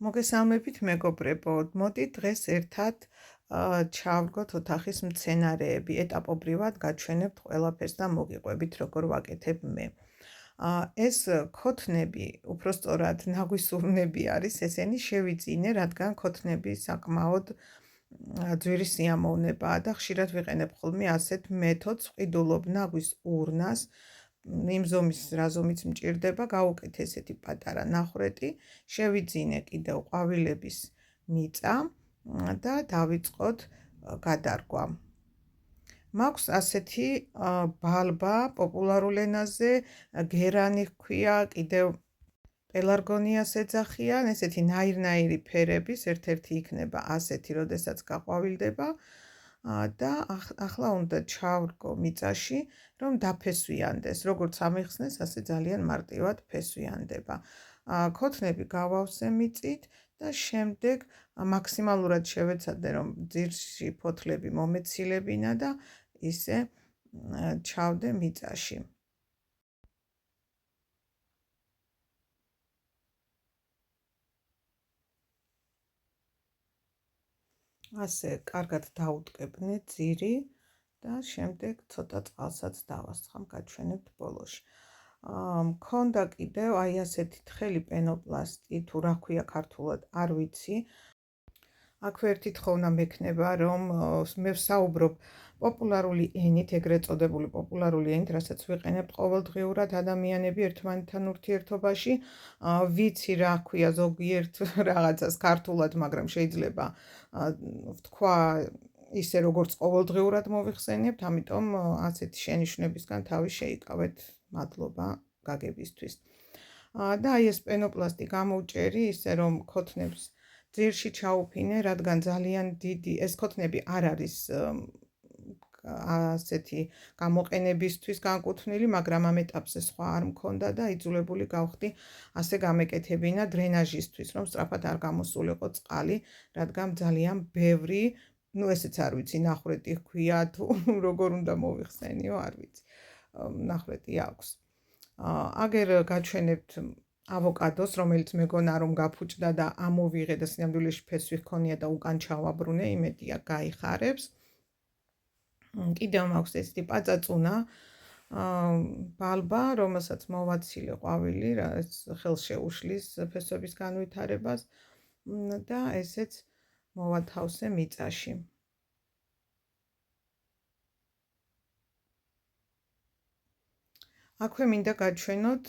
მოგესალმებით მეგობრებო, მოდით დღეს ერთად ჩავდგოთ ოთახის მცენარეები, ეტაპობრივად გაჩვენებთ ყველაფერს და მოგიყვებით როგორ ვაკეთებ მე. ეს ქოთნები, უпростоრად ნაგვისურნები არის, ესენი შევიძინე, რადგან ქოთნები საკმაოდ ძვირი სიამოვნებაა და ხშირად ვიყენებ ხოლმე ასეთ მეთოდს, ვყიდულობ ნაგვის ურნას, იმ ზომის რა ზომიც მჭირდება, გავუკეთ ესეთი პატარა ნახრეტი, შევიძინე კიდევ ყვავილების მიწა და დავიწყოთ გადარგვა. მაქვს ასეთი ბალბა პოპულარულ ენაზე, გერანი ჰქვია, კიდევ პელარგონიას ეძახიან, ესეთი ნაირ-ნაირი ფერების, ერთ-ერთი იქნება ასეთი, როდესაც გაყვავილდება და ახლა უნდა ჩავრგო მიწაში, რომ დაფესვიანდეს. როგორც ამიხსნეს, ასე ძალიან მარტივად ფესვიანდება. ქოთნები გავავსე მიწით და შემდეგ მაქსიმალურად შევეცადე, რომ ძირში ფოთლები მომეცილებინა და ისე ჩავდე მიწაში. ასე კარგად დაუტკეპნე ძირი და შემდეგ ცოტა წყალსაც დავასხამ, გაჩვენებთ ბოლოში. მქონდა კიდევ აი ასეთი თხელი პენოპლასტი, თუ რა ქვია ქართულად, არ ვიცი. აქვე ერთი თხოვნა მექნება, რომ მე ვსაუბრობ პოპულარული ენით, ეგრეთ წოდებული პოპულარული ენით, რასაც ვიყენებთ ყოველდღიურად ადამიანები ერთმანეთთან ურთიერთობაში. ვიცი რა ქვია ზოგიერთ რაღაცას ქართულად, მაგრამ შეიძლება ვთქვა ისე როგორც ყოველდღიურად მოვიხსენებთ, ამიტომ ასეთი შენიშვნებისგან თავი შეიკავეთ. მადლობა გაგებისთვის. და აი ეს პენოპლასტი გამოვჭერი ისე რომ ქოთნებს ძირში ჩაუფინე, რადგან ძალიან დიდი ეს ქოთნები არ არის ასეთი გამოყენებისთვის განკუთვნილი, მაგრამ ამ ეტაპზე სხვა არ მქონდა და იძულებული გავხდი ასე გამეკეთებინა დრენაჟისთვის, რომ სწრაფად არ გამოსულიყო წყალი, რადგან ძალიან ბევრი, ესეც არ ვიცი, ნახრეტი ჰქვია თუ როგორ უნდა მოვიხსენიო, არ ვიცი. ნახრეტი აქვს. აგერ გაჩვენებთ ავოკადოს, რომელიც მეგონა რომ გაფუჭდა და ამოვიღე და სინამდვილეში ფესვი ჰქონია და უკან ჩავაბრუნე, იმედია გაიხარებს. კიდევ მაქვს ესეთი პაწაწუნა ბალბა, რომელსაც მოვაცილე ყვავილი, რაც ხელს შეუშლის ფესვების განვითარებას და ესეც მოვათავსე მიწაში. აქვე მინდა გაჩვენოთ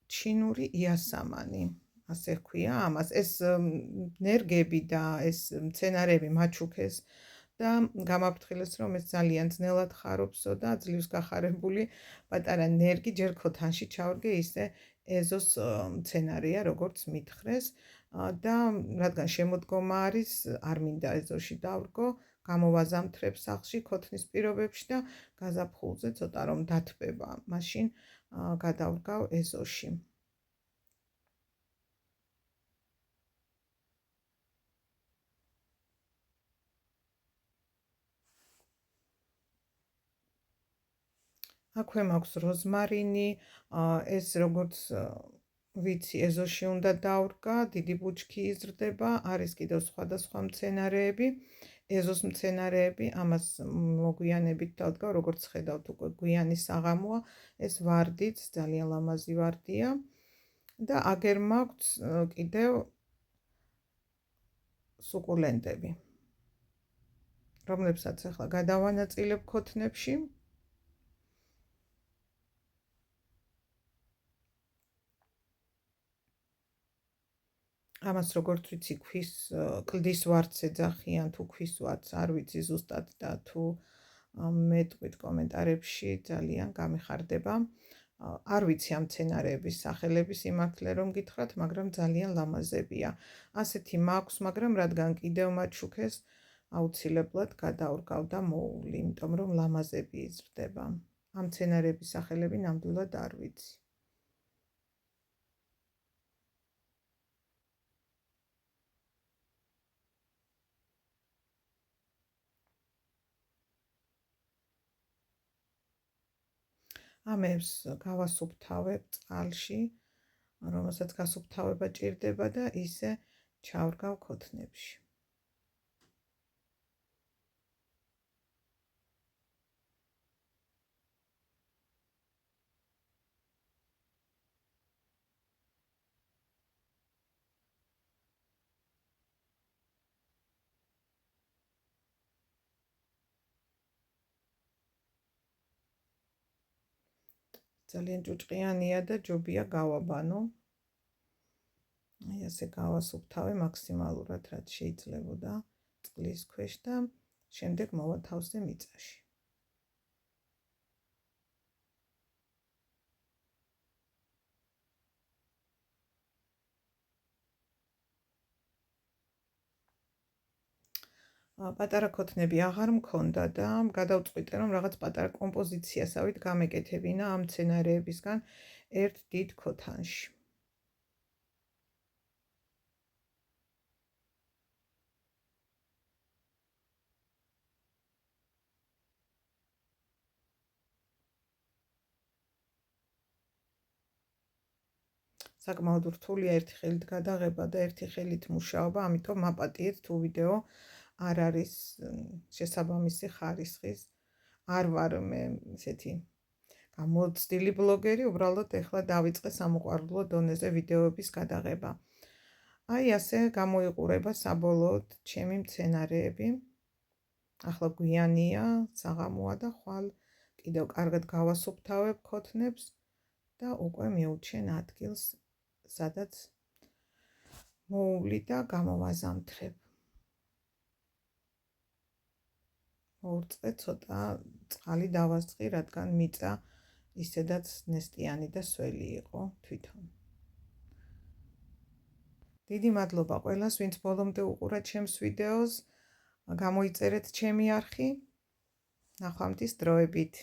ჩინური იასამანი, ასე ჰქვია ამას. ეს ნერგები და ეს მცენარეები მაჩუქეს და გამაფრთხილეს, რომ ეს ძალიან ძნელად ხარობსო და ძლივს გახარებული პატარა ნერგი ჯერ ქოთანში ჩავრგე, ისე ეზოს მცენარეა, როგორც მითხრეს და რადგან შემოდგომა არის, არ მინდა ეზოში დავრგო, გამოვაზამთრებ სახლში ქოთნის პირობებში და გაზაფხულზე ცოტა რომ დათბება, მაშინ გადავრგავ ეზოში. აქვე მაქვს როზმარინი, ეს როგორც ვიცი, ეზოში უნდა დავრგა, დიდი ბუჩქი იზრდება, არის კიდევ სხვადასხვა მცენარეები, ეზოს მცენარეები, ამას მოგვიანებით დავდგავ, როგორც ხედავთ უკვე გვიანი საღამოა, ეს ვარდიც, ძალიან ლამაზი ვარდია და აგერ მაქვს კიდევ სუკულენტები, რომლებსაც ახლა გადავანაწილებ ქოთნებში. ამას როგორც ვიცი, კლდის ვარდს ეძახიან, თუ ქვის ვარდს, არ ვიცი ზუსტად და თუ მეტყვით კომენტარებში, ძალიან გამიხარდება. არ ვიცი ამ მცენარეების სახელების სიმართლე რომ გითხრათ, მაგრამ ძალიან ლამაზებია. ასეთი მაქვს, მაგრამ რადგან კიდევ მაჩუქეს, აუცილებლად გადავრგავ და მოუვლი, იმიტომ რომ ლამაზები იზრდება. ამ მცენარეების სახელები ნამდვილად არ ვიცი. ამებს გავასუფთავებ წყალში, რომელსაც გასუფთავება ჭირდება და ისე ჩავრგავ ქოთნებში. ძალიან ჭუჭყიანია და ჯობია გავაბანო. აი ასე გავასუფთავე მაქსიმალურად, რაც შეიძლებოდა წყლის ქვეშ და შემდეგ მოვათავსე მიწაში. პატარა ქოთნები აღარ მქონდა და გადავწყვიტე, რომ რაღაც პატარა კომპოზიციასავით გამეკეთებინა ამ მცენარეებისგან ერთ დიდ ქოთანში. საკმაოდ რთულია ერთი ხელით გადაღება და ერთი ხელით მუშაობა, ამიტომ მაპატიეთ თუ ვიდეო არ არის შესაბამისი ხარისხის. არ ვარ მე ესეთი გამოცდილი ბლოგერი, უბრალოდ ეხლა დავიწყე სამოყვარულო დონეზე ვიდეოების გადაღება. აი ასე გამოიყურება საბოლოოდ ჩემი მცენარეები. ახლა გვიანია, საღამოა და ხვალ კიდევ კარგად გავასუფთავებ ქოთნებს და უკვე მივუჩენ ადგილს, სადაც მოუვლი და გამოვაზამთრებ. მოვურწყე ცოტა წყალი დავასწყი, რადგან მიწა ისედაც ნესტიანი და სველი იყო თვითონ. დიდი მადლობა ყველას, ვინც ბოლომდე უყურა ჩემს ვიდეოს. გამოიწერეთ ჩემი არხი. ნახვამდის დროებით.